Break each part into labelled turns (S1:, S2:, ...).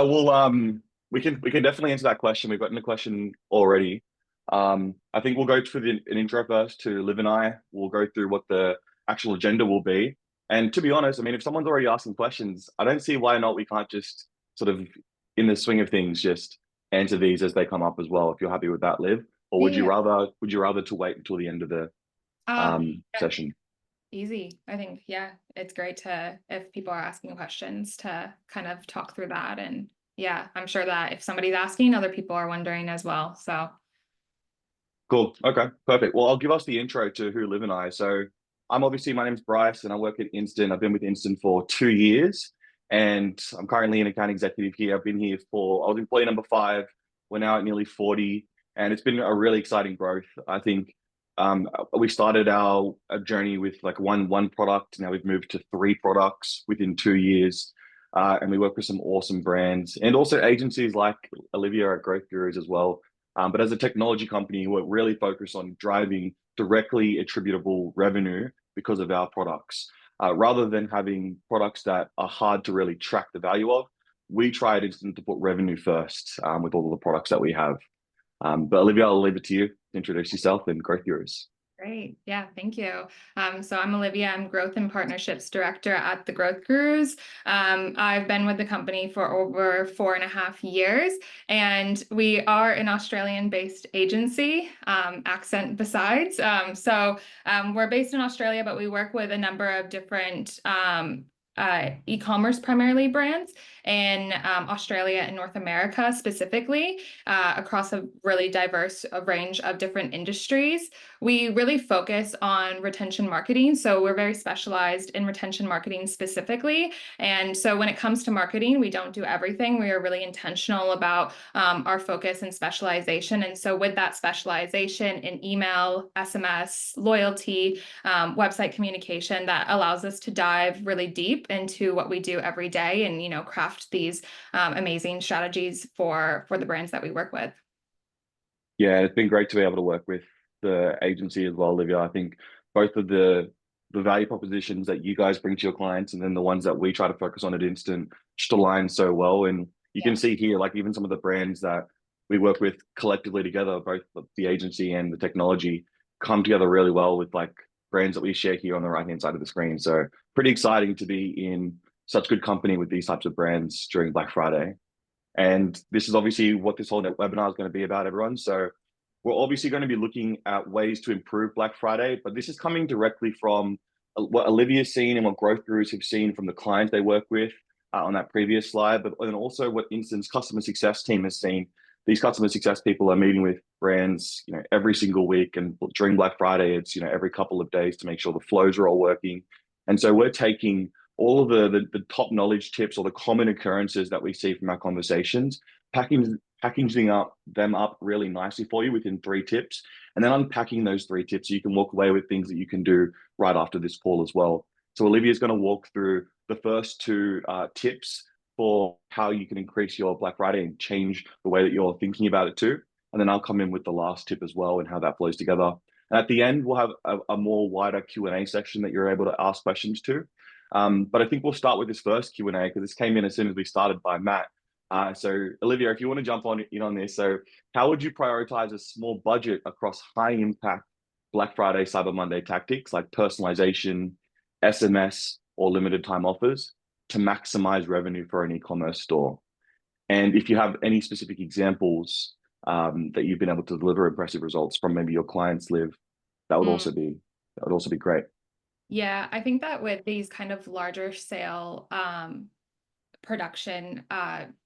S1: I will we can definitely answer that question. We've gotten a question already. I think we'll go through an intro first to Liv and I. We'll go through what the actual agenda will be. And to be honest, I mean, if someone's already asking questions, I don't see why not we can't just sort of in the swing of things just answer these as they come up as well, if you're happy with that, Liv. Or
S2: Yeah.
S1: would you rather to wait until the end of the
S2: Yeah,
S1: session?
S2: easy. I think, yeah, it's great to, if people are asking questions, to kind of talk through that. And yeah, I'm sure that if somebody's asking, other people are wondering as well. So,
S1: Cool. Okay, perfect. Well, I'll give us the intro to who Liv and I. So I'm obviously, my name's Bryce and I work at Instant. I've been with Instant for 2 years and I'm currently an account executive here. I've been here I was employee number 5. We're now at nearly 40 and it's been a really exciting growth. I think we started our journey with like one product. Now we've moved to 3 products within 2 years. And we work with some awesome brands and also agencies like Olivia at Growth Gurus as well, but as a technology company, we're really focused on driving directly attributable revenue because of our products. Rather than having products that are hard to really track the value of, we try at Instant to put revenue first with all of the products that we have. But Olivia, I'll leave it to you to introduce yourself and growth yours.
S2: great. Yeah, thank you. So I'm Olivia. I'm Growth and Partnerships Director at the Growth Gurus. I've been with the company for over 4.5 years, and we are an Australian-based agency, accent besides. We're based in Australia, but we work with a number of different e-commerce primarily brands in Australia and North America specifically, across a really diverse range of different industries. We really focus on retention marketing. So we're very specialized in retention marketing specifically. And so when it comes to marketing, we don't do everything. We are really intentional about our focus and specialization. And so with that specialization in email, SMS, loyalty, website communication, that allows us to dive really deep into what we do every day and, craft these amazing strategies for the brands that we work with.
S1: Yeah, it's been great to be able to work with the agency as well, Olivia. I think both of the value propositions that you guys bring to your clients and then the ones that we try to focus on at Instant just align so well. And you
S2: Yeah.
S1: can see here, like even some of the brands that we work with collectively together, both the agency and the technology, come together really well with like brands that we share here on the right hand side of the screen. So pretty exciting to be in such good company with these types of brands during Black Friday. And this is obviously what this whole webinar is going to be about, everyone. So we're obviously going to be looking at ways to improve Black Friday, but this is coming directly from what Olivia's seen and what growth gurus have seen from the clients they work with on that previous slide, but then also what Instant's customer success team has seen. These customer success people are meeting with brands, every single week, and during Black Friday, it's every couple of days to make sure the flows are all working. And so we're taking all of the top knowledge tips or the common occurrences that we see from our conversations, packaging them up really nicely for you within 3 tips, and then unpacking those 3 tips so you can walk away with things that you can do right after this call as well. So Olivia is going to walk through the first 2 tips for how you can increase your Black Friday and change the way that you're thinking about it too. And then I'll come in with the last tip as well and how that flows together. And at the end, we'll have a more wider Q&A section that you're able to ask questions to. But I think we'll start with this first Q&A because this came in as soon as we started by Matt. So Olivia, if you want to jump in on this, so how would you prioritize a small budget across high impact Black Friday, Cyber Monday tactics like personalization, SMS, or limited time offers to maximize revenue for an e-commerce store? And if you have any specific examples that you've been able to deliver impressive results from maybe your clients live, that would also be great.
S2: Yeah, I think that with these kind of larger sale production,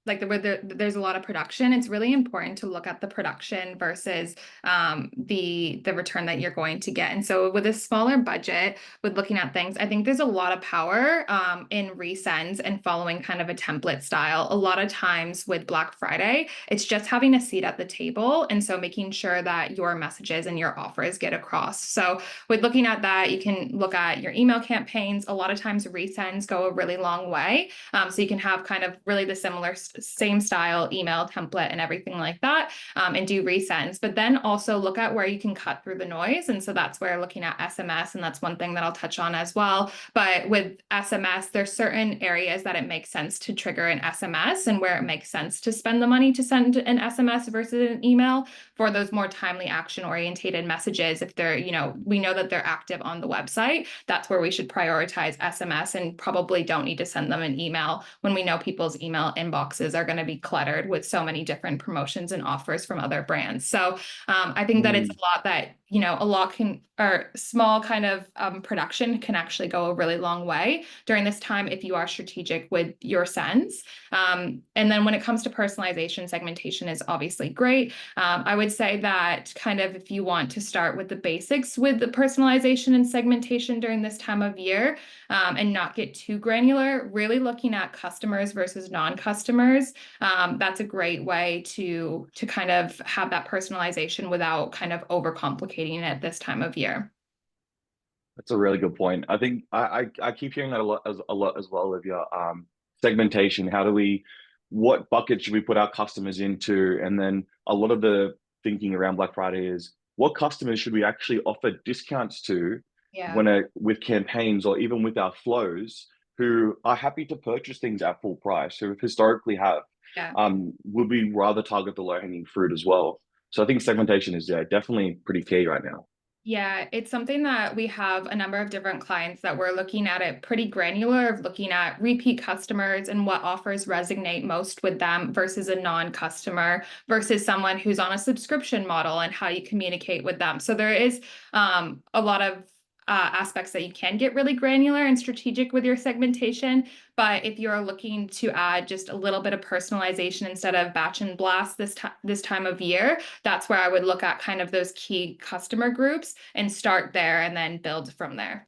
S2: like there's a lot of production, it's really important to look at the production versus the return that you're going to get. And so with a smaller budget, with looking at things, I think there's a lot of power in resends and following kind of a template style. A lot of times with Black Friday, it's just having a seat at the table. And so making sure that your messages and your offers get across. So with looking at that, you can look at your email campaigns. A lot of times resends go a really long way. So you can have kind of really the same style email template and everything like that, and do resends, but then also look at where you can cut through the noise. And so that's where looking at SMS, and that's one thing that I'll touch on as well. But with SMS, there's certain areas that it makes sense to trigger an SMS, and where it makes sense to spend the money to send an SMS versus an email for those more timely action orientated messages. If they're, we know that they're active on the website, that's where we should prioritize SMS, and probably don't need to send them an email when we know people's email inboxes are going to be cluttered with so many different promotions and offers from other brands. So I think that it's a lot that, a lot can, or small kind of production can actually go a really long way during this time if you are strategic with your sends. And then when it comes to personalization, segmentation is obviously great. I would say that kind of if you want to start with the basics with the personalization and segmentation during this time of year, and not get too granular, really looking at customers versus non-customers, that's a great way to kind of have that personalization without kind of overcomplicating it at this time of year.
S1: That's a really good point. I think I keep hearing that a lot as well, Olivia. Segmentation. What bucket should we put our customers into? And then a lot of the thinking around Black Friday is what customers should we actually offer discounts to
S2: Yeah.
S1: with campaigns or even with our flows who are happy to purchase things at full price, who historically have.
S2: Yeah.
S1: Would we rather target the low-hanging fruit as well? So I think segmentation is definitely pretty key right now.
S2: Yeah, it's something that we have a number of different clients that we're looking at it pretty granular, of looking at repeat customers and what offers resonate most with them versus a non-customer versus someone who's on a subscription model, and how you communicate with them. So there is a lot of aspects that you can get really granular and strategic with your segmentation. But if you're looking to add just a little bit of personalization instead of batch and blast this time of year, that's where I would look at kind of those key customer groups and start there and then build from there.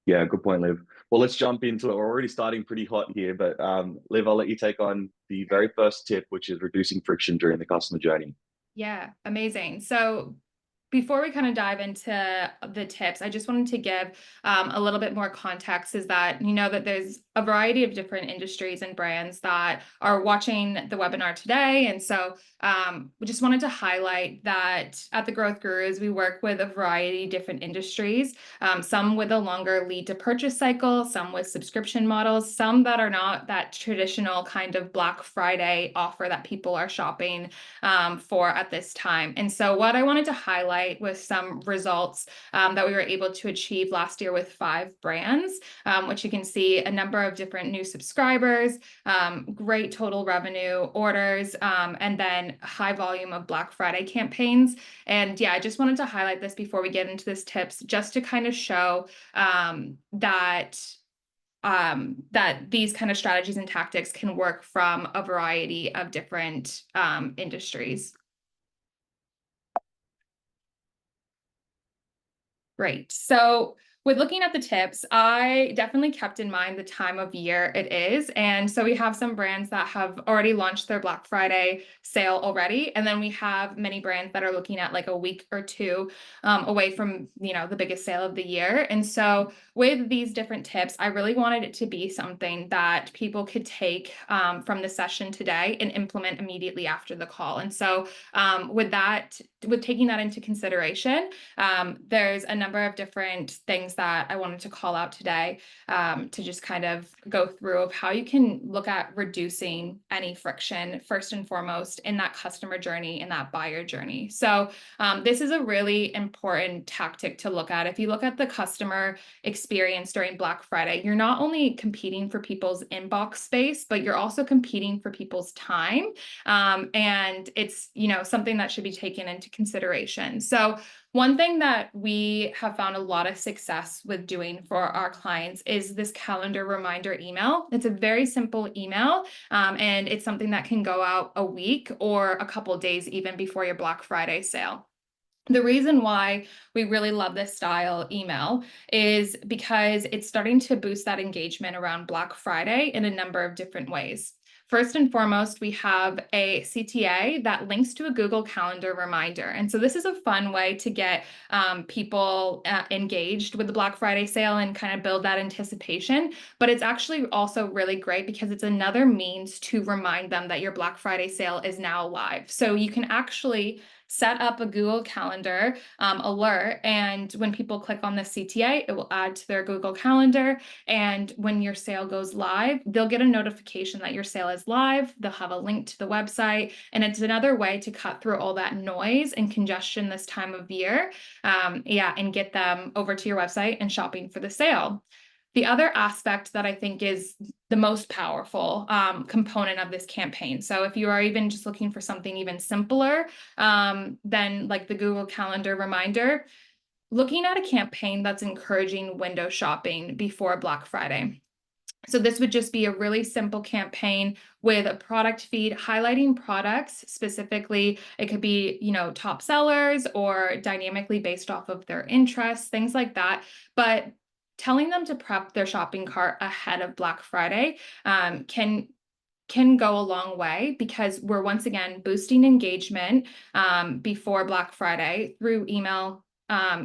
S1: Yeah, good point, Liv. Well, let's jump into it. We're already starting pretty hot here, but Liv, I'll let you take on the very first tip, which is reducing friction during the customer journey.
S2: Yeah, amazing. So before we kind of dive into the tips, I just wanted to give a little bit more context, is that that there's a variety of different industries and brands that are watching the webinar today. And so we just wanted to highlight that at the Growth Gurus, we work with a variety of different industries, some with a longer lead to purchase cycle, some with subscription models, some that are not that traditional kind of Black Friday offer that people are shopping for at this time. And so what I wanted to highlight with some results that we were able to achieve last year with 5 brands, which you can see a number of different new subscribers, great total revenue orders, and then high volume of Black Friday campaigns. And yeah, I just wanted to highlight this before we get into this tips, just to kind of show that these kind of strategies and tactics can work from a variety of different industries. Great. So with looking at the tips, I definitely kept in mind the time of year it is. And so we have some brands that have already launched their Black Friday sale already. And then we have many brands that are looking at like a week or two away from, the biggest sale of the year. And so with these different tips, I really wanted it to be something that people could take from the session today and implement immediately after the call. And so with taking that into consideration, there's a number of different things that I wanted to call out today to just kind of go through of how you can look at reducing any friction first and foremost in that customer journey, in that buyer journey. So this is a really important tactic to look at. If you look at the customer experience during Black Friday, you're not only competing for people's inbox space, but you're also competing for people's time. And it's, something that should be taken into consideration. So one thing that we have found a lot of success with doing for our clients is this calendar reminder email. It's a very simple email, and it's something that can go out a week or a couple days even before your Black Friday sale. The reason why we really love this style email is because it's starting to boost that engagement around Black Friday in a number of different ways. First and foremost, we have a CTA that links to a Google Calendar reminder. And so this is a fun way to get people engaged with the Black Friday sale and kind of build that anticipation. But it's actually also really great because it's another means to remind them that your Black Friday sale is now live. So you can actually set up a Google Calendar alert, and when people click on the CTA, it will add to their Google Calendar. And when your sale goes live, they'll get a notification that your sale is live. They'll have a link to the website, and it's another way to cut through all that noise and congestion this time of year, and get them over to your website and shopping for the sale. The other aspect that I think is the most powerful component of this campaign. So if you are even just looking for something even simpler than like the Google Calendar reminder, looking at a campaign that's encouraging window shopping before Black Friday. So this would just be a really simple campaign with a product feed highlighting products specifically. It could be, top sellers or dynamically based off of their interests, things like that. But telling them to prep their shopping cart ahead of Black Friday can go a long way, because we're once again boosting engagement before Black Friday through email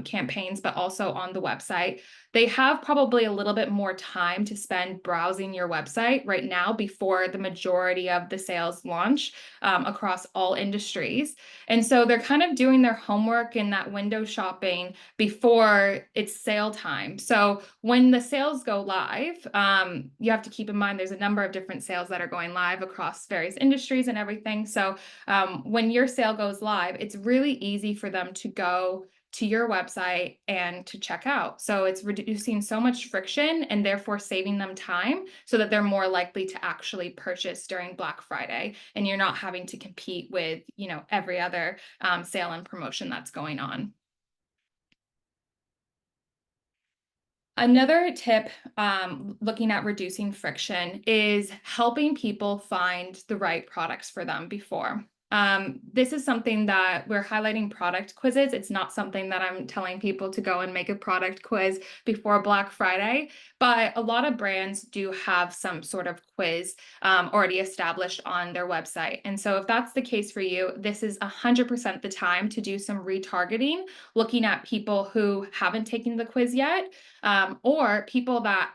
S2: campaigns, but also on the website. They have probably a little bit more time to spend browsing your website right now before the majority of the sales launch across all industries. And so they're kind of doing their homework in that window shopping before it's sale time. So when the sales go live, you have to keep in mind there's a number of different sales that are going live across various industries and everything. So when your sale goes live, it's really easy for them to go to your website and to check out. So it's reducing so much friction and therefore saving them time so that they're more likely to actually purchase during Black Friday, and you're not having to compete with, every other sale and promotion that's going on. Another tip, looking at reducing friction, is helping people find the right products for them before. This is something that we're highlighting product quizzes. It's not something that I'm telling people to go and make a product quiz before Black Friday, but a lot of brands do have some sort of quiz already established on their website. And so if that's the case for you, this is 100% the time to do some retargeting, looking at people who haven't taken the quiz yet, or people that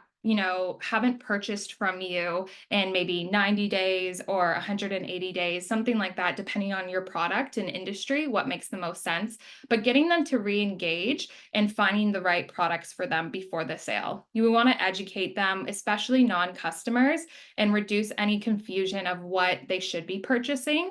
S2: haven't purchased from you in maybe 90 days or 180 days, something like that, depending on your product and industry, what makes the most sense. But getting them to re-engage and finding the right products for them before the sale. You want to educate them, especially non-customers, and reduce any confusion of what they should be purchasing.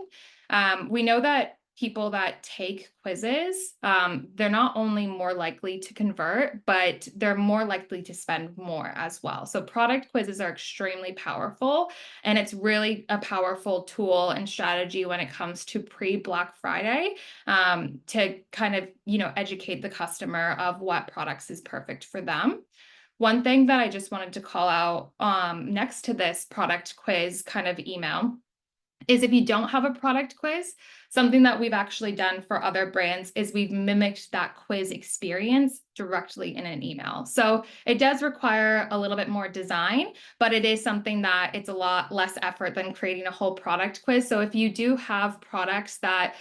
S2: We know that people that take quizzes, they're not only more likely to convert, but they're more likely to spend more as well. So product quizzes are extremely powerful, and it's really a powerful tool and strategy when it comes to pre-Black Friday, to kind of, educate the customer of what products is perfect for them. One thing that I just wanted to call out next to this product quiz kind of email is, if you don't have a product quiz, something that we've actually done for other brands is we've mimicked that quiz experience directly in an email. So it does require a little bit more design, but it is something that it's a lot less effort than creating a whole product quiz. So if you do have products that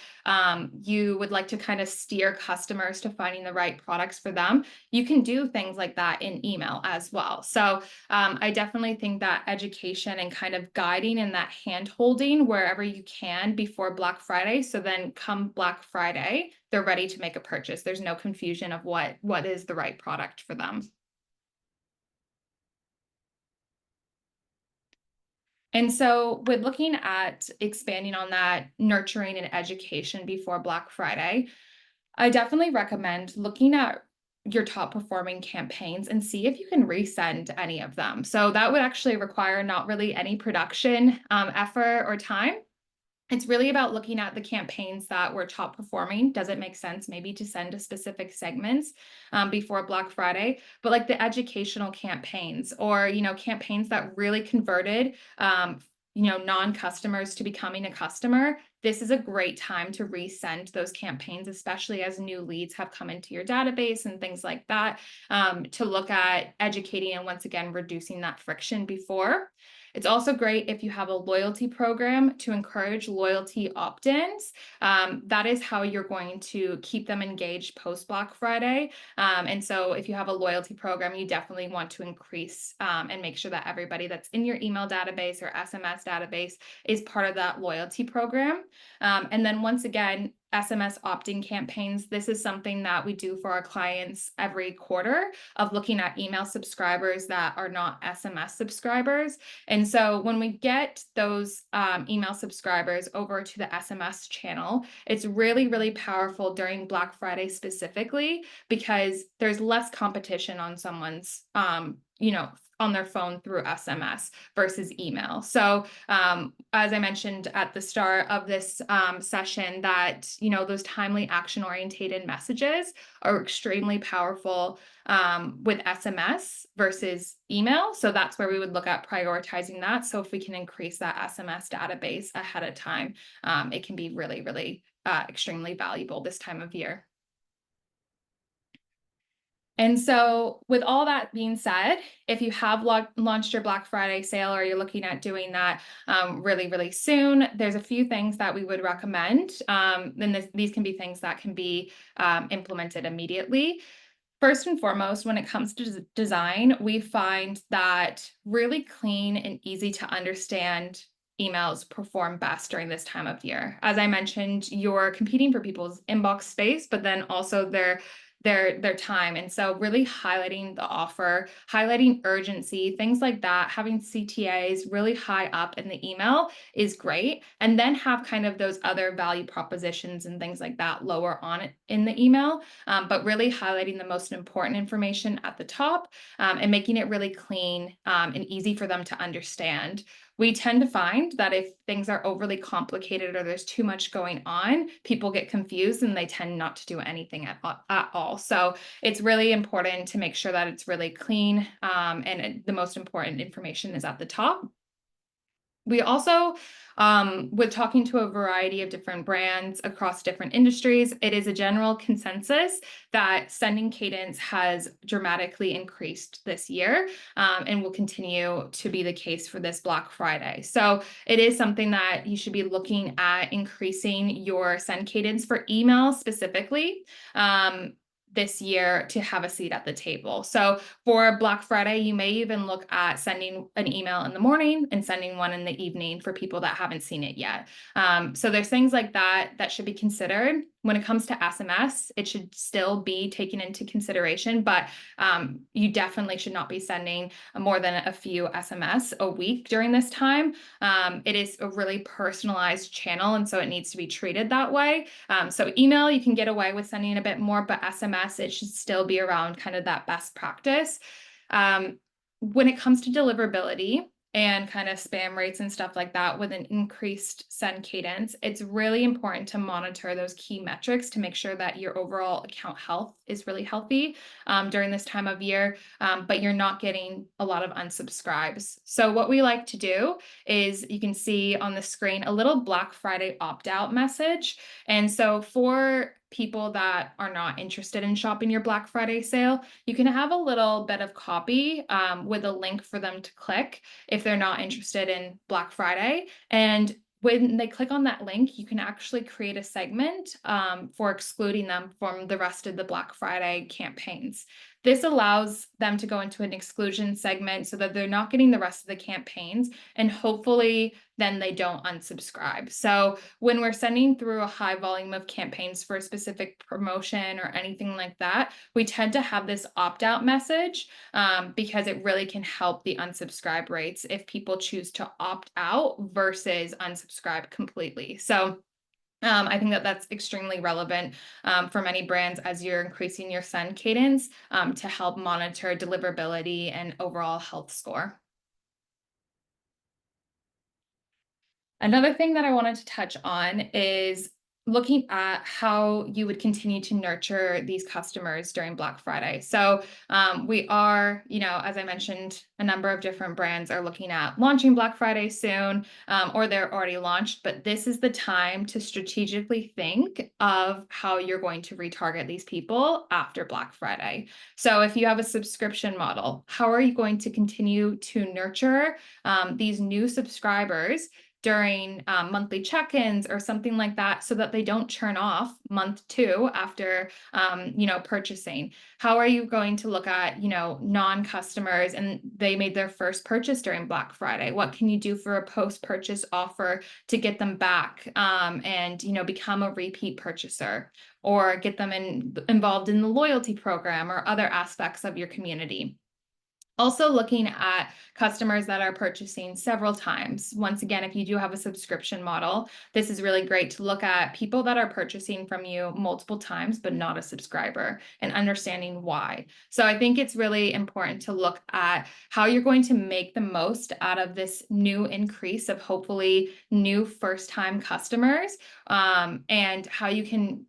S2: you would like to kind of steer customers to finding the right products for them, you can do things like that in email as well. So I definitely think that education and kind of guiding and that hand holding wherever you can before Black Friday. So then come Black Friday, they're ready to make a purchase. There's no confusion of what is the right product for them. And so with looking at expanding on that nurturing and education before Black Friday, I definitely recommend looking at your top performing campaigns and see if you can resend any of them. So that would actually require not really any production effort or time. It's really about looking at the campaigns that were top performing. Does it make sense maybe to send to specific segments before Black Friday? But like the educational campaigns, or campaigns that really converted non-customers to becoming a customer, this is a great time to resend those campaigns, especially as new leads have come into your database and things like that, to look at educating and once again reducing that friction before. It's also great if you have a loyalty program to encourage loyalty opt-ins. That is how you're going to keep them engaged post Black Friday. And so if you have a loyalty program, you definitely want to increase and make sure that everybody that's in your email database or SMS database is part of that loyalty program. And then once again, SMS opt-in campaigns. This is something that we do for our clients every quarter of looking at email subscribers that are not SMS subscribers. And so when we get those email subscribers over to the SMS channel, it's really, really powerful during Black Friday specifically because there's less competition on someone's, on their phone through SMS versus email. So as I mentioned at the start of this session, that those timely action oriented messages are extremely powerful with SMS versus email. So that's where we would look at prioritizing that. So if we can increase that SMS database ahead of time, it can be really, really extremely valuable this time of year. And so with all that being said, if you have launched your Black Friday sale or you're looking at doing that really, really soon, there's a few things that we would recommend. And these can be things that can be implemented immediately. First and foremost, when it comes to design, we find that really clean and easy to understand emails perform best during this time of year. As I mentioned, you're competing for people's inbox space, but then also their time. And so really highlighting the offer, highlighting urgency, things like that, having CTAs really high up in the email is great. And then have kind of those other value propositions and things like that lower on it in the email, but really highlighting the most important information at the top and making it really clean and easy for them to understand. We tend to find that if things are overly complicated or there's too much going on, people get confused and they tend not to do anything at all. So it's really important to make sure that it's really clean and the most important information is at the top. We also, with talking to a variety of different brands across different industries, it is a general consensus that sending cadence has dramatically increased this year and will continue to be the case for this Black Friday. So it is something that you should be looking at increasing your send cadence for email specifically. This year to have a seat at the table. So for Black Friday, you may even look at sending an email in the morning and sending one in the evening for people that haven't seen it yet. So there's things like that that should be considered. When it comes to SMS, it should still be taken into consideration, but you definitely should not be sending more than a few SMS a week during this time. It is a really personalized channel, and so it needs to be treated that way. So email, you can get away with sending a bit more, but SMS, it should still be around kind of that best practice. When it comes to deliverability and kind of spam rates and stuff like that with an increased send cadence, it's really important to monitor those key metrics to make sure that your overall account health is really healthy during this time of year, but you're not getting a lot of unsubscribes. So what we like to do is you can see on the screen a little Black Friday opt-out message. And so for people that are not interested in shopping your Black Friday sale, you can have a little bit of copy with a link for them to click if they're not interested in Black Friday. And when they click on that link, you can actually create a segment for excluding them from the rest of the Black Friday campaigns. This allows them to go into an exclusion segment so that they're not getting the rest of the campaigns, and hopefully then they don't unsubscribe. So when we're sending through a high volume of campaigns for a specific promotion or anything like that, we tend to have this opt-out message because it really can help the unsubscribe rates if people choose to opt out versus unsubscribe completely. So I think that that's extremely relevant for many brands as you're increasing your send cadence to help monitor deliverability and overall health score. Another thing that I wanted to touch on is looking at how you would continue to nurture these customers during Black Friday. So we are, as I mentioned, a number of different brands are looking at launching Black Friday soon, or they're already launched. But this is the time to strategically think of how you're going to retarget these people after Black Friday. So if you have a subscription model, how are you going to continue to nurture these new subscribers during monthly check-ins or something like that, so that they don't churn off month two after purchasing? How are you going to look at non-customers and they made their first purchase during Black Friday? What can you do for a post-purchase offer to get them back and become a repeat purchaser, or get them involved in the loyalty program or other aspects of your community? Also looking at customers that are purchasing several times. Once again, if you do have a subscription model, this is really great to look at people that are purchasing from you multiple times, but not a subscriber, and understanding why. So I think it's really important to look at how you're going to make the most out of this new increase of hopefully new first-time customers, and how you can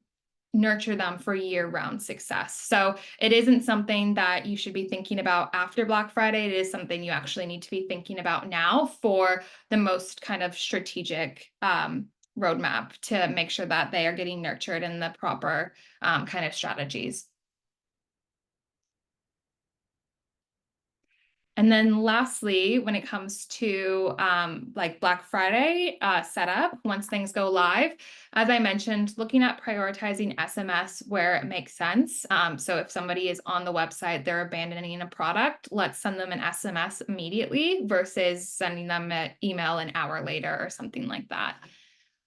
S2: nurture them for year-round success. So it isn't something that you should be thinking about after Black Friday. It is something you actually need to be thinking about now for the most kind of strategic roadmap to make sure that they are getting nurtured in the proper kind of strategies. And then lastly, when it comes to like Black Friday setup, once things go live, as I mentioned, looking at prioritizing SMS where it makes sense. So if somebody is on the website, they're abandoning a product, let's send them an SMS immediately versus sending them an email an hour later or something like that.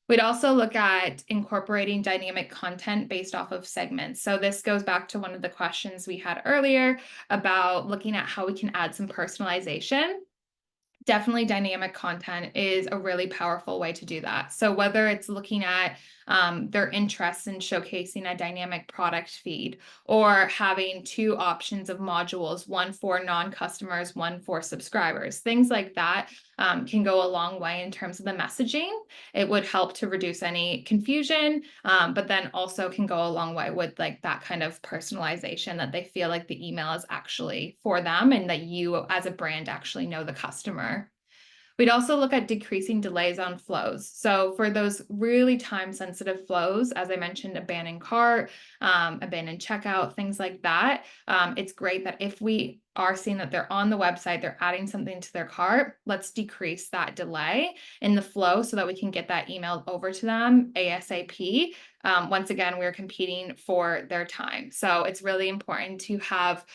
S2: We'd also look at incorporating dynamic content based off of segments. So this goes back to one of the questions we had earlier about looking at how we can add some personalization. Definitely dynamic content is a really powerful way to do that. So whether it's looking at their interests in showcasing a dynamic product feed, or having two options of modules, one for non-customers, one for subscribers, things like that can go a long way in terms of the messaging. It would help to reduce any confusion, but then also can go a long way with like that kind of personalization, that they feel like the email is actually for them and that you as a brand actually know the customer. We'd also look at decreasing delays on flows. So for those really time-sensitive flows, as I mentioned, abandoned cart, abandoned checkout, things like that, it's great that if we are seeing that they're on the website, they're adding something to their cart, let's decrease that delay in the flow so that we can get that email over to them ASAP. Once again, we're competing for their time. So it's really important to have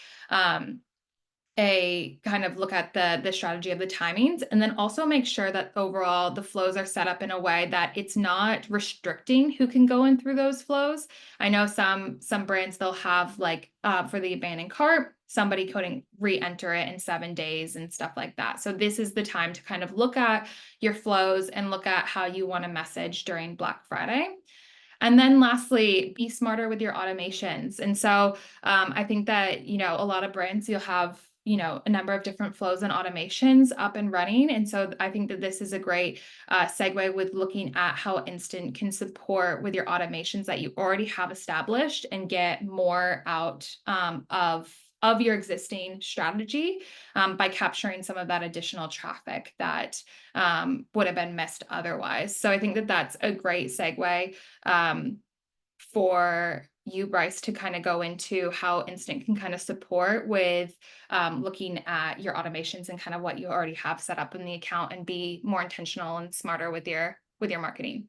S2: a kind of look at the strategy of the timings, and then also make sure that overall the flows are set up in a way that it's not restricting who can go in through those flows. I know some brands, they'll have like for the abandoned cart, somebody couldn't re-enter it in 7 days and stuff like that. So this is the time to kind of look at your flows and look at how you want to message during Black Friday. And then lastly, be smarter with your automations. And so I think that, a lot of brands, you'll have, a number of different flows and automations up and running. And so I think that this is a great segue with looking at how Instant can support with your automations that you already have established and get more out of your existing strategy by capturing some of that additional traffic that would have been missed otherwise. So I think that that's a great segue for you, Bryce, to kind of go into how Instant can kind of support with looking at your automations and kind of what you already have set up in the account, and be more intentional and smarter with your marketing.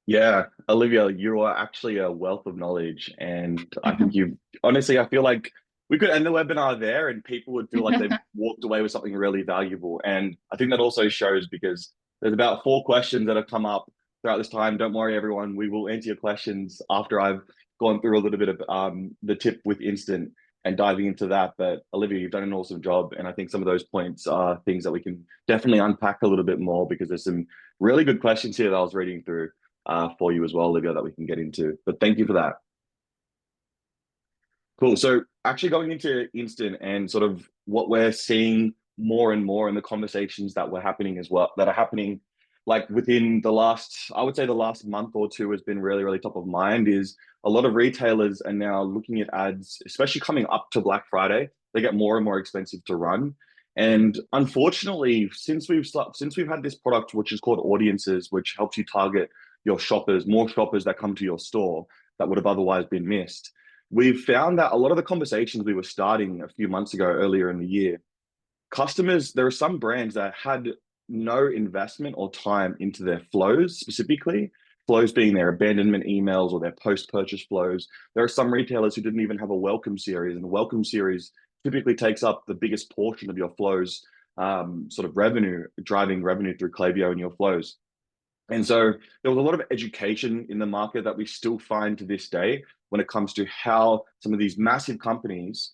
S1: Yeah, Olivia, you are actually a wealth of knowledge. And I think you've honestly, I feel like we could end the webinar there and people would feel like they've walked away with something really valuable. And I think that also shows because there's about 4 questions that have come up throughout this time. Don't worry, everyone. We will answer your questions after I've gone through a little bit of the tip with Instant and diving into that. But Olivia, you've done an awesome job. And I think some of those points are things that we can definitely unpack a little bit more, because there's some really good questions here that I was reading through for you as well, Olivia, that we can get into. But thank you for that. Cool. So actually going into Instant and sort of what we're seeing more and more in the conversations that were happening as well, that are happening like within the last, I would say the last month or two has been really, really top of mind is a lot of retailers are now looking at ads, especially coming up to Black Friday. They get more and more expensive to run. And unfortunately, since we've had this product, which is called Audiences, which helps you target your shoppers, more shoppers that come to your store that would have otherwise been missed, we've found that a lot of the conversations we were starting a few months ago, earlier in the year, customers, there are some brands that had no investment or time into their flows, specifically flows being their abandonment emails or their post-purchase flows. There are some retailers who didn't even have a welcome series, and a welcome series typically takes up the biggest portion of your flows, sort of revenue, driving revenue through Klaviyo and your flows. And so there was a lot of education in the market that we still find to this day when it comes to how some of these massive companies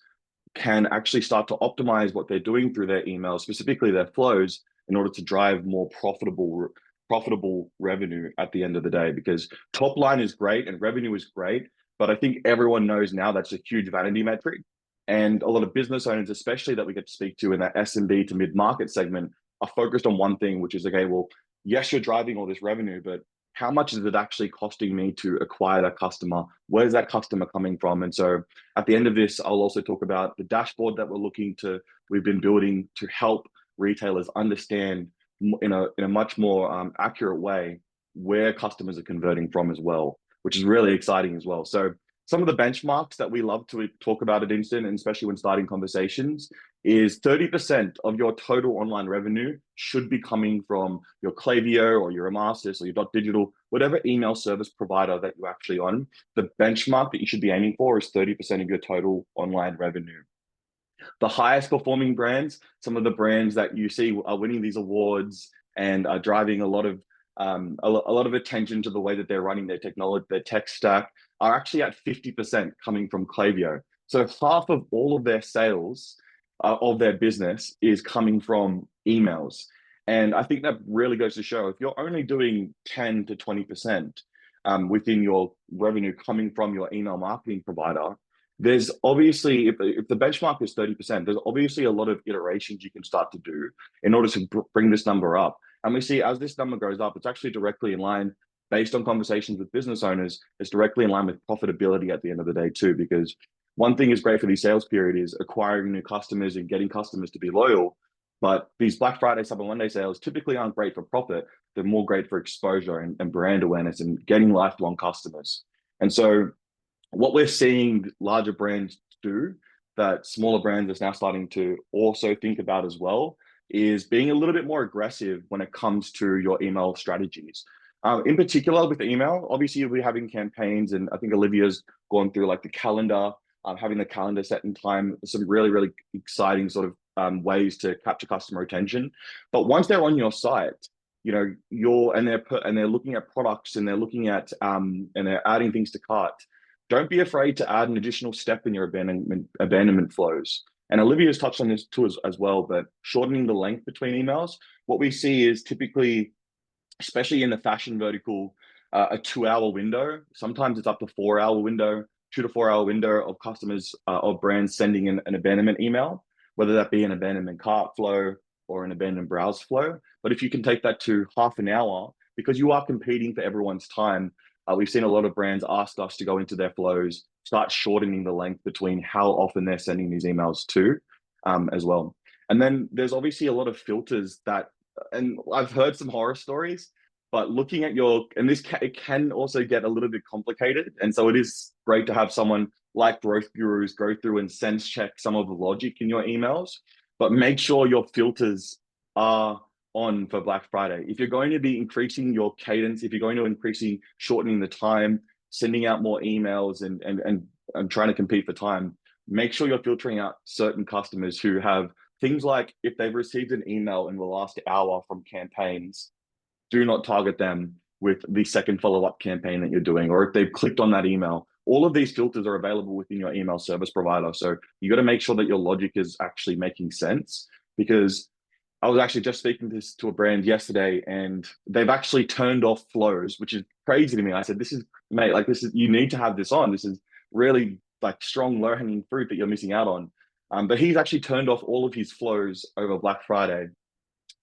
S1: can actually start to optimize what they're doing through their emails, specifically their flows, in order to drive more profitable revenue at the end of the day. Because top line is great and revenue is great, but I think everyone knows now that's a huge vanity metric. And a lot of business owners, especially that we get to speak to in that SMB to mid-market segment, are focused on one thing, which is, okay, well, yes, you're driving all this revenue, but how much is it actually costing me to acquire that customer? Where's that customer coming from? And so at the end of this, I'll also talk about the dashboard that we've been building to help retailers understand in a much more accurate way where customers are converting from as well, which is really exciting as well. So some of the benchmarks that we love to talk about at Instant, and especially when starting conversations, is 30% of your total online revenue should be coming from your Klaviyo or your Amasis or your Digital, whatever email service provider that you're actually on. The benchmark that you should be aiming for is 30% of your total online revenue. The highest performing brands, some of the brands that you see are winning these awards and are driving a lot of attention to the way that they're running their technology, their tech stack, are actually at 50% coming from Klaviyo. So half of all of their sales of their business is coming from emails. And I think that really goes to show if you're only doing 10 to 20% within your revenue coming from your email marketing provider, there's obviously, if the benchmark is 30%, there's obviously a lot of iterations you can start to do in order to bring this number up. And we see as this number goes up, it's actually directly in line, based on conversations with business owners, it's directly in line with profitability at the end of the day too. Because one thing is great for these sales period is acquiring new customers and getting customers to be loyal. But these Black Friday, Cyber Monday sales typically aren't great for profit. They're more great for exposure and brand awareness and getting lifelong customers. And so what we're seeing larger brands do that smaller brands are now starting to also think about as well is being a little bit more aggressive when it comes to your email strategies. In particular with email, obviously you'll be having campaigns, and I think Olivia's gone through like the calendar, having the calendar set in time, some really, really exciting sort of ways to capture customer attention. But once they're on your site, you know, and they're looking at products and they're looking at and they're adding things to cart, don't be afraid to add an additional step in your abandonment flows. And Olivia's touched on this too as well, but shortening the length between emails, what we see is typically, especially in the fashion vertical, a 2-hour window. Sometimes it's up to 4-hour window, 2 to 4 hour window of customers of brands sending an abandonment email, whether that be an abandonment cart flow or an abandoned browse flow. But if you can take that to half an hour, because you are competing for everyone's time, we've seen a lot of brands ask us to go into their flows, start shortening the length between how often they're sending these emails to as well. And then there's obviously a lot of filters that, and I've heard some horror stories, but looking at it can also get a little bit complicated. And so it is great to have someone like Growth Gurus go through and sense check some of the logic in your emails, but make sure your filters are on for Black Friday. If you're going to be increasing your cadence, if you're going to shortening the time, sending out more emails and trying to compete for time, make sure you're filtering out certain customers who have things like, if they've received an email in the last hour from campaigns, do not target them with the second follow-up campaign that you're doing, or if they've clicked on that email. All of these filters are available within your email service provider. So you got to make sure that your logic is actually making sense, because I was actually just speaking to a brand yesterday, and they've actually turned off flows, which is crazy to me. I said, mate, you need to have this on. This is really like strong low-hanging fruit that you're missing out on. But he's actually turned off all of his flows over Black Friday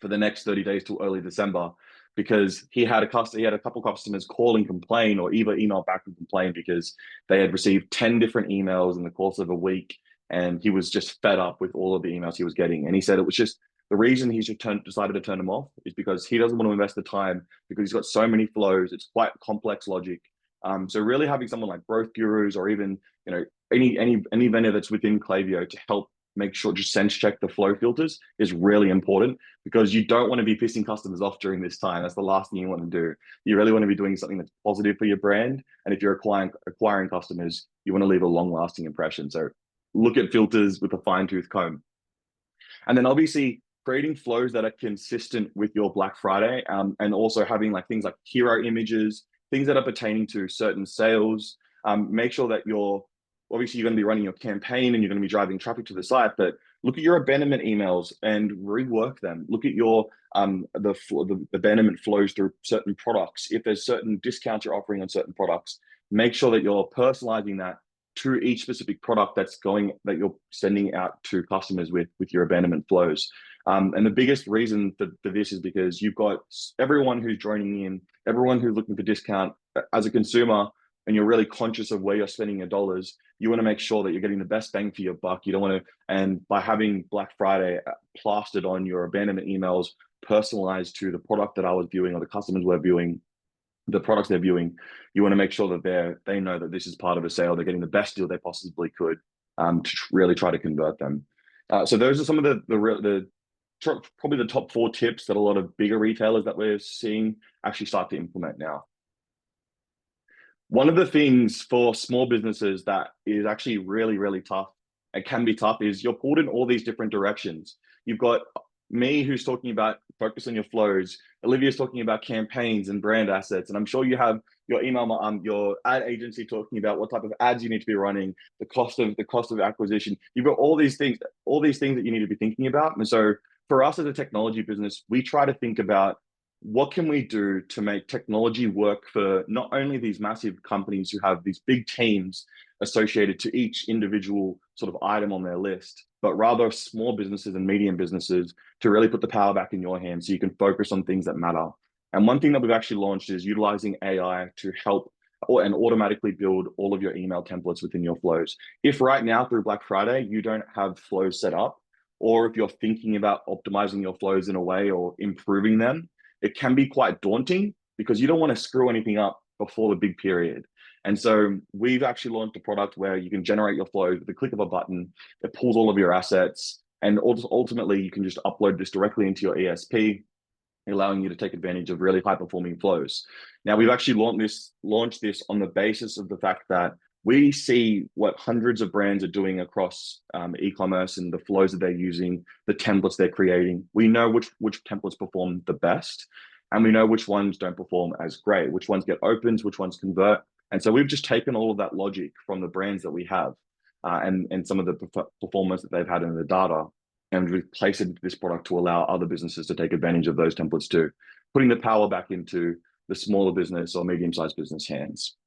S1: for the next 30 days till early December, because he had a couple customers call and complain, or either email back and complain because they had received 10 different emails in the course of a week, and he was just fed up with all of the emails he was getting. And he said it was just the reason he's decided to turn them off is because he doesn't want to invest the time, because he's got so many flows. It's quite complex logic. So really having someone like Growth Gurus, or even any vendor that's within Klaviyo to help make sure, just sense check the flow filters, is really important, because you don't want to be pissing customers off during this time. That's the last thing you want to do. You really want to be doing something that's positive for your brand. And if you're acquiring customers, you want to leave a long lasting impression. So look at filters with a fine tooth comb. And then obviously creating flows that are consistent with your Black Friday, and also having like things like hero images, things that are pertaining to certain sales. Make sure that obviously you're going to be running your campaign and you're going to be driving traffic to the site, but look at your abandonment emails and rework them. Look at your the abandonment flows through certain products. If there's certain discounts you're offering on certain products, make sure that you're personalizing that to each specific product that you're sending out to customers with your abandonment flows. And the biggest reason for this is because you've got everyone who's joining in, everyone who's looking for discount. As a consumer, and you're really conscious of where you're spending your dollars, you want to make sure that you're getting the best bang for your buck. You don't want to, and by having Black Friday plastered on your abandonment emails, personalized to the product that I was viewing, or the customers were viewing, the products they're viewing, you want to make sure that they know that this is part of a sale. They're getting the best deal they possibly could, to really try to convert them. So those are some of the probably the top 4 tips that a lot of bigger retailers that we're seeing actually start to implement now. One of the things for small businesses that is actually really, really tough, and can be tough, is you're pulled in all these different directions. You've got me, who's talking about focus on your flows. Olivia's talking about campaigns and brand assets. And I'm sure you have your your ad agency talking about what type of ads you need to be running, the cost of acquisition. You've got all these things that you need to be thinking about. And so for us as a technology business, we try to think about, what can we do to make technology work for not only these massive companies who have these big teams associated to each individual sort of item on their list, but rather small businesses and medium businesses, to really put the power back in your hands so you can focus on things that matter. And one thing that we've actually launched is utilizing AI to help and automatically build all of your email templates within your flows. If right now through Black Friday, you don't have flows set up, or if you're thinking about optimizing your flows in a way or improving them, it can be quite daunting, because you don't want to screw anything up before the big period. And so we've actually launched a product where you can generate your flows with the click of a button. It pulls all of your assets, and ultimately you can just upload this directly into your ESP, allowing you to take advantage of really high performing flows. Now, we've actually launched this on the basis of the fact that we see what hundreds of brands are doing across e-commerce, and the flows that they're using, the templates they're creating. We know which templates perform the best, and we know which ones don't perform as great, which ones get opens, which ones convert. And so we've just taken all of that logic from the brands that we have, and some of the performance that they've had in the data, and we've placed it into this product to allow other businesses to take advantage of those templates too, putting the power back into the smaller business or medium-sized business hands.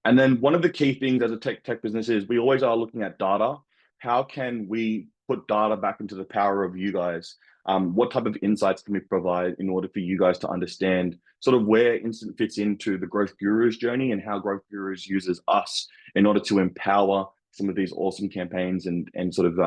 S1: And then one of the key things as a tech business is we always are looking at data. How can we put data back into the power of you guys? What type of insights can we provide in order for you guys to understand sort of where Instant fits into the Growth Gurus journey, and how Growth Gurus uses us in order to empower some of these awesome campaigns and sort of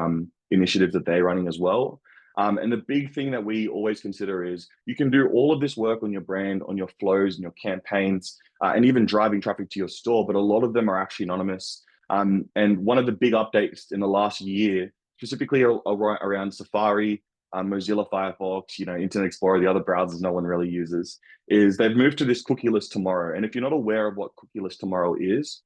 S1: initiatives that they're running as well. And the big thing that we always consider is, you can do all of this work on your brand, on your flows and your campaigns, and even driving traffic to your store, but a lot of them are actually anonymous. And one of the big updates in the last year, specifically around Safari, Mozilla Firefox, Internet Explorer, the other browsers no one really uses, is they've moved to this cookieless tomorrow. And if you're not aware of what cookieless tomorrow is,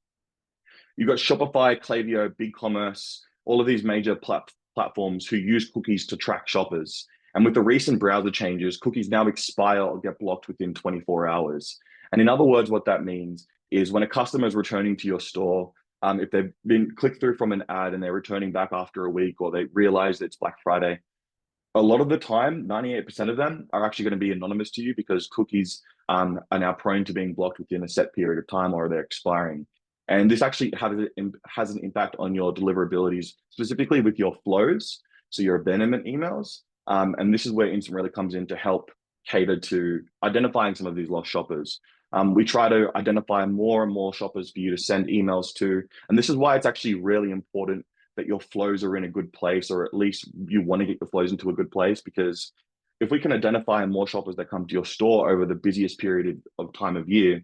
S1: you've got Shopify, Klaviyo, BigCommerce, all of these major platforms who use cookies to track shoppers. And with the recent browser changes, cookies now expire or get blocked within 24 hours. And in other words, what that means is, when a customer is returning to your store, if they've been clicked through from an ad and they're returning back after a week, or they realize that it's Black Friday, a lot of the time, 98% of them are actually going to be anonymous to you, because cookies are now prone to being blocked within a set period of time, or they're expiring. And this actually has an impact on your deliverabilities, specifically with your flows, so your abandonment emails. And this is where Instant really comes in to help cater to identifying some of these lost shoppers. We try to identify more and more shoppers for you to send emails to. And this is why it's actually really important that your flows are in a good place, or at least you want to get your flows into a good place, because if we can identify more shoppers that come to your store over the busiest period of time of year,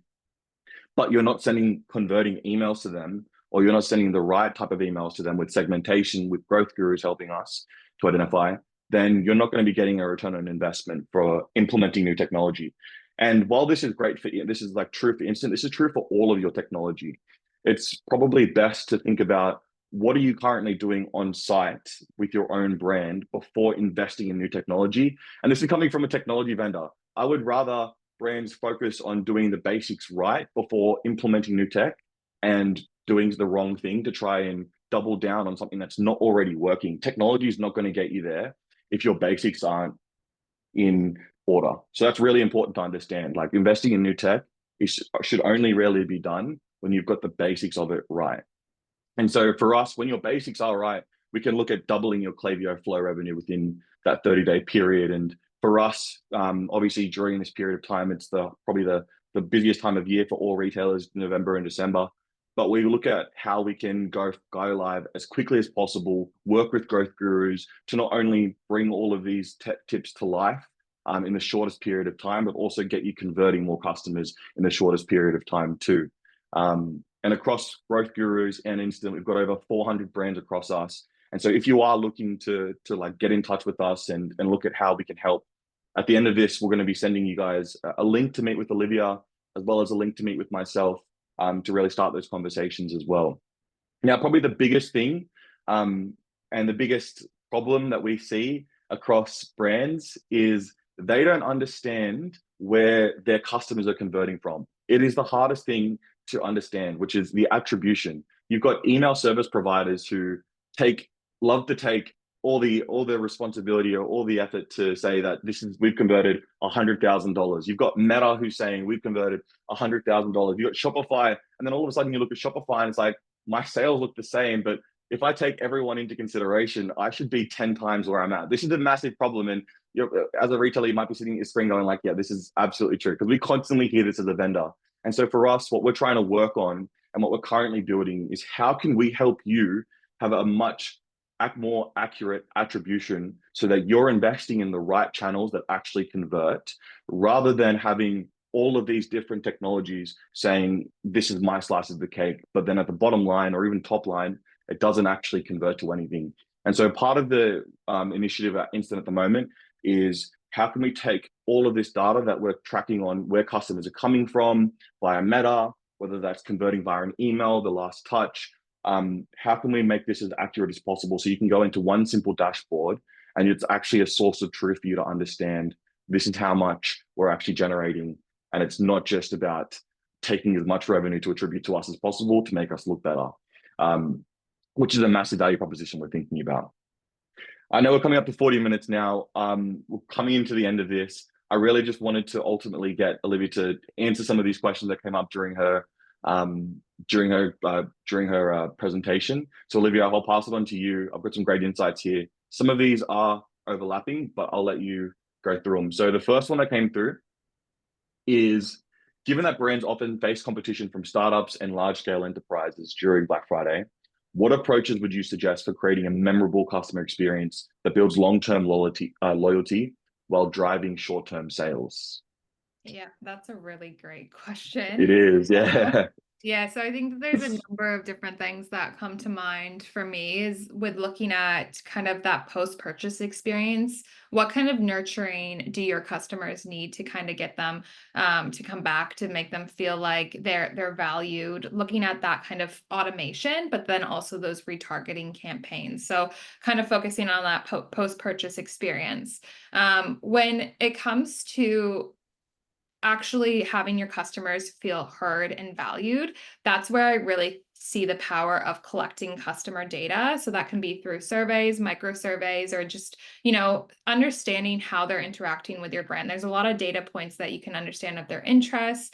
S1: but you're not sending converting emails to them, or you're not sending the right type of emails to them with segmentation, with growth gurus helping us to identify, then you're not going to be getting a return on investment for implementing new technology. And while this is great for, this is like true for instant, this is true for all of your technology. It's probably best to think about, what are you currently doing on site with your own brand before investing in new technology? And this is coming from a technology vendor. I would rather brands focus on doing the basics right before implementing new tech and doing the wrong thing to try and double down on something that's not already working. Technology is not going to get you there if your basics aren't in order. So that's really important to understand. Like, investing in new tech should only really be done when you've got the basics of it right. And so for us, when your basics are right, we can look at doubling your Klaviyo flow revenue within that 30-day period. And for us, obviously during this period of time, it's probably the busiest time of year for all retailers, November and December. But we look at how we can go live as quickly as possible, work with growth gurus to not only bring all of these tech tips to life in the shortest period of time, but also get you converting more customers in the shortest period of time too. And across Growth Gurus and Instant, we've got over 400 brands across us. And so if you are looking to like get in touch with us and look at how we can help, at the end of this, we're going to be sending you guys a link to meet with Olivia, as well as a link to meet with myself, to really start those conversations as well. Now, probably the biggest thing and the biggest problem that we see across brands is they don't understand where their customers are converting from. It is the hardest thing to understand, which is the attribution. You've got email service providers who love to take all the responsibility or all the effort to say that we've converted $100,000. You've got Meta who's saying we've converted $100,000. You've got Shopify, and then all of a sudden you look at Shopify and it's like, my sales look the same, but if I take everyone into consideration, I should be 10 times where I'm at. This is a massive problem. And as a retailer, you might be sitting at your screen going like, yeah, this is absolutely true. Because we constantly hear this as a vendor. And so for us, what we're trying to work on and what we're currently doing is, how can we help you have a much more accurate attribution so that you're investing in the right channels that actually convert, rather than having all of these different technologies saying, this is my slice of the cake, but then at the bottom line or even top line, it doesn't actually convert to anything. And so part of the initiative at Instant at the moment is, how can we take all of this data that we're tracking on where customers are coming from via Meta, whether that's converting via an email, the last touch, how can we make this as accurate as possible so you can go into one simple dashboard and it's actually a source of truth for you to understand, this is how much we're actually generating. And it's not just about taking as much revenue to attribute to us as possible to make us look better, which is a massive value proposition we're thinking about. I know we're coming up to 40 minutes now. We're coming into the end of this. I really just wanted to ultimately get Olivia to answer some of these questions that came up during her presentation. So Olivia, I'll pass it on to you. I've got some great insights here. Some of these are overlapping, but I'll let you go through them. So the first one that came through is, given that brands often face competition from startups and large-scale enterprises during Black Friday, what approaches would you suggest for creating a memorable customer experience that builds long-term loyalty while driving short-term sales?
S2: Yeah, that's a really great question.
S1: It is, yeah.
S2: Yeah, so I think that there's a number of different things that come to mind for me is with looking at kind of that post-purchase experience. What kind of nurturing do your customers need to kind of get them to come back, to make them feel like they're valued? Looking at that kind of automation, but then also those retargeting campaigns. So kind of focusing on that post-purchase experience. When it comes to actually having your customers feel heard and valued, that's where I really see the power of collecting customer data. So that can be through surveys, micro surveys, or just, understanding how they're interacting with your brand. There's a lot of data points that you can understand of their interests,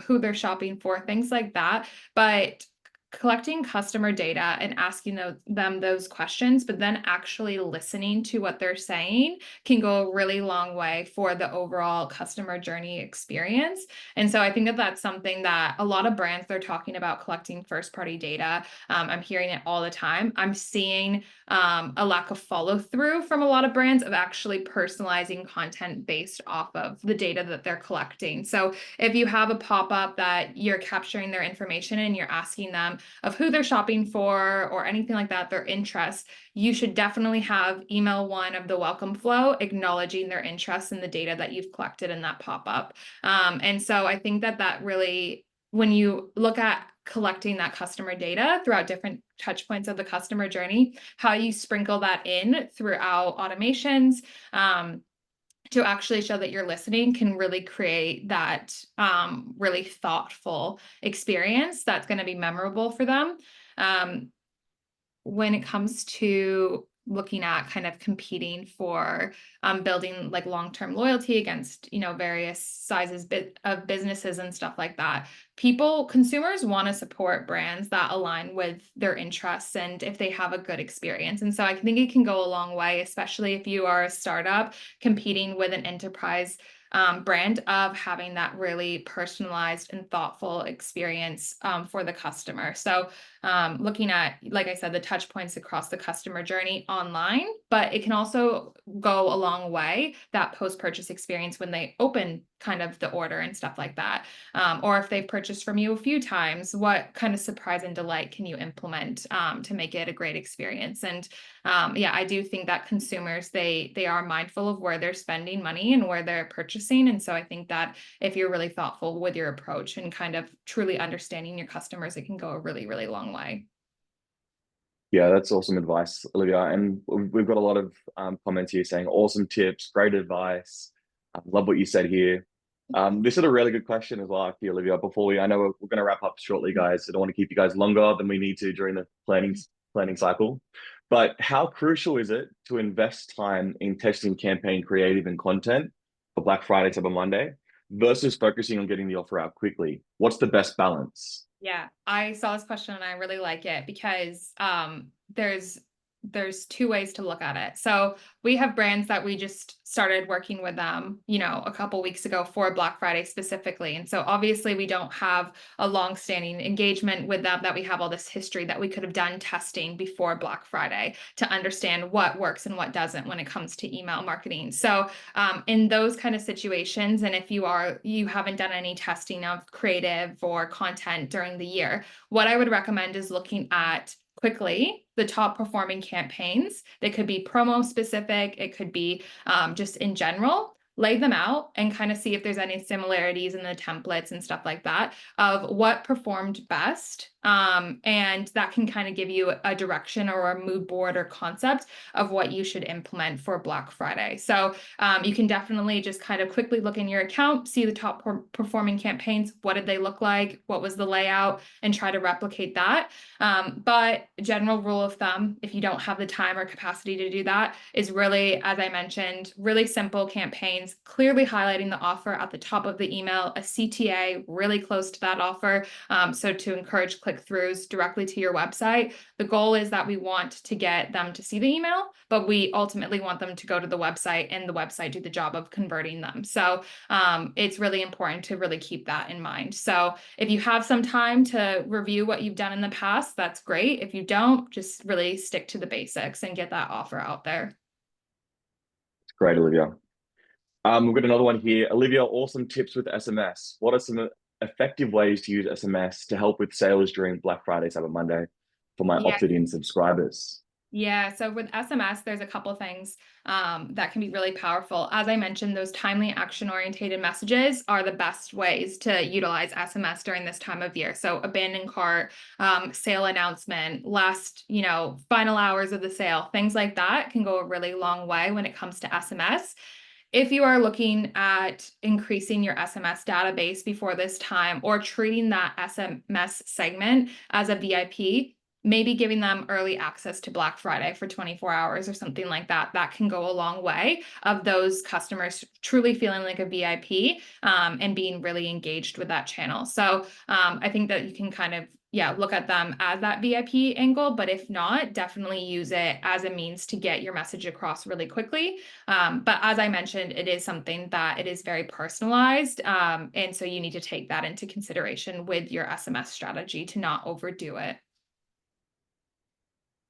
S2: who they're shopping for, things like that. But collecting customer data and asking them those questions, but then actually listening to what they're saying can go a really long way for the overall customer journey experience. And so I think that that's something that a lot of brands, they're talking about collecting first party data. I'm hearing it all the time. I'm seeing a lack of follow through from a lot of brands of actually personalizing content based off of the data that they're collecting. So if you have a pop up that you're capturing their information and you're asking them of who they're shopping for or anything like that, their interests, you should definitely have email one of the welcome flow acknowledging their interests in the data that you've collected in that pop up. And so I think that that really, when you look at collecting that customer data throughout different touch points of the customer journey, how you sprinkle that in throughout automations, to actually show that you're listening can really create that really thoughtful experience that's going to be memorable for them. Um, when it comes to looking at kind of competing for building like long-term loyalty against various sizes of businesses and stuff like that, consumers want to support brands that align with their interests and if they have a good experience. And so I think it can go a long way, especially if you are a startup competing with an enterprise brand, of having that really personalized and thoughtful experience for the customer. So looking at, like I said, the touch points across the customer journey online, but it can also go a long way, that post-purchase experience when they open kind of the order and stuff like that. Or if they've purchased from you a few times, what kind of surprise and delight can you implement to make it a great experience? And yeah, I do think that consumers, they are mindful of where they're spending money and where they're purchasing. And so I think that if you're really thoughtful with your approach and kind of truly understanding your customers, it can go a really, really long way.
S1: Yeah, that's awesome advice, Olivia. And we've got a lot of comments here saying awesome tips, great advice. I love what you said here. This is a really good question as well, actually, Olivia. I know we're going to wrap up shortly, guys. I don't want to keep you guys longer than we need to during the planning cycle. But how crucial is it to invest time in testing campaign creative and content for Black Friday, Cyber Monday, versus focusing on getting the offer out quickly? What's the best balance?
S2: Yeah, I saw this question and I really like it because there's two ways to look at it. So we have brands that we just started working with them, a couple weeks ago for Black Friday specifically. And so obviously we don't have a long-standing engagement with them, that we have all this history that we could have done testing before Black Friday to understand what works and what doesn't when it comes to email marketing. So in those kind of situations, and if you haven't done any testing of creative or content during the year, what I would recommend is looking at quickly the top performing campaigns. They could be promo specific, it could be just in general. Lay them out and kind of see if there's any similarities in the templates and stuff like that of what performed best. And that can kind of give you a direction or a mood board or concept of what you should implement for Black Friday. So you can definitely just kind of quickly look in your account, see the top performing campaigns. What did they look like? What was the layout? And try to replicate that. But general rule of thumb, if you don't have the time or capacity to do that, is really, as I mentioned, really simple campaigns, clearly highlighting the offer at the top of the email, a CTA really close to that offer. So to encourage click-throughs directly to your website. The goal is that we want to get them to see the email, but we ultimately want them to go to the website and the website do the job of converting them. So it's really important to really keep that in mind. So if you have some time to review what you've done in the past, that's great. If you don't, just really stick to the basics and get that offer out there.
S1: Great, Olivia. We've got another one here. Olivia, awesome tips with SMS. What are some effective ways to use SMS to help with sales during Black Friday, Cyber Monday for my
S2: Yeah.
S1: opted-in subscribers?
S2: Yeah, so with SMS, there's a couple things that can be really powerful. As I mentioned, those timely action-oriented messages are the best ways to utilize SMS during this time of year. So abandoned cart, sale announcement, last, final hours of the sale, things like that can go a really long way when it comes to SMS. If you are looking at increasing your SMS database before this time or treating that SMS segment as a VIP, maybe giving them early access to Black Friday for 24 hours or something like that, that can go a long way of those customers truly feeling like a VIP and being really engaged with that channel. So I think that you can kind of yeah, look at them as that VIP angle. But if not, definitely use it as a means to get your message across really quickly. But as I mentioned, it is something that it is very personalized. And so you need to take that into consideration with your SMS strategy to not overdo it.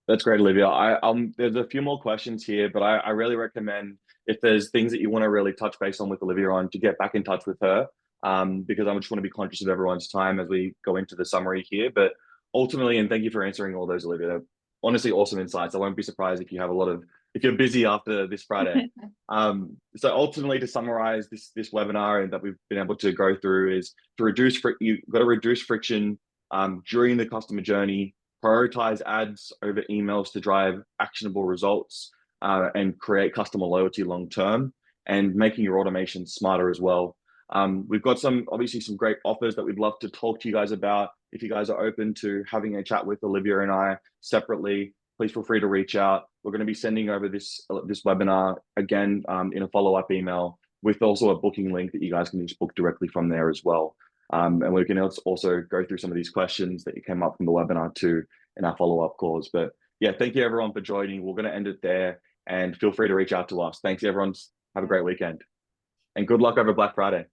S1: That's great, Olivia. There's a few more questions here, but I really recommend if there's things that you want to really touch base on with Olivia on to get back in touch with her, because I just want to be conscious of everyone's time as we go into the summary here. But ultimately, and thank you for answering all those, Olivia. They're honestly, awesome insights. I won't be surprised if you have a lot of if you're busy after this Friday. So ultimately, to summarize this webinar and that we've been able to go through is to you've got to reduce friction during the customer journey, prioritize ads over emails to drive actionable results and create customer loyalty long term, and making your automation smarter as well. We've got obviously some great offers that we'd love to talk to you guys about. If you guys are open to having a chat with Olivia and I separately, please feel free to reach out. We're going to be sending over this webinar again in a follow-up email with also a booking link that you guys can just book directly from there as well. And we can also go through some of these questions that came up from the webinar too in our follow-up calls. But yeah, thank you everyone for joining. We're going to end it there, and feel free to reach out to us. Thanks everyone. Have a great weekend and good luck over Black Friday.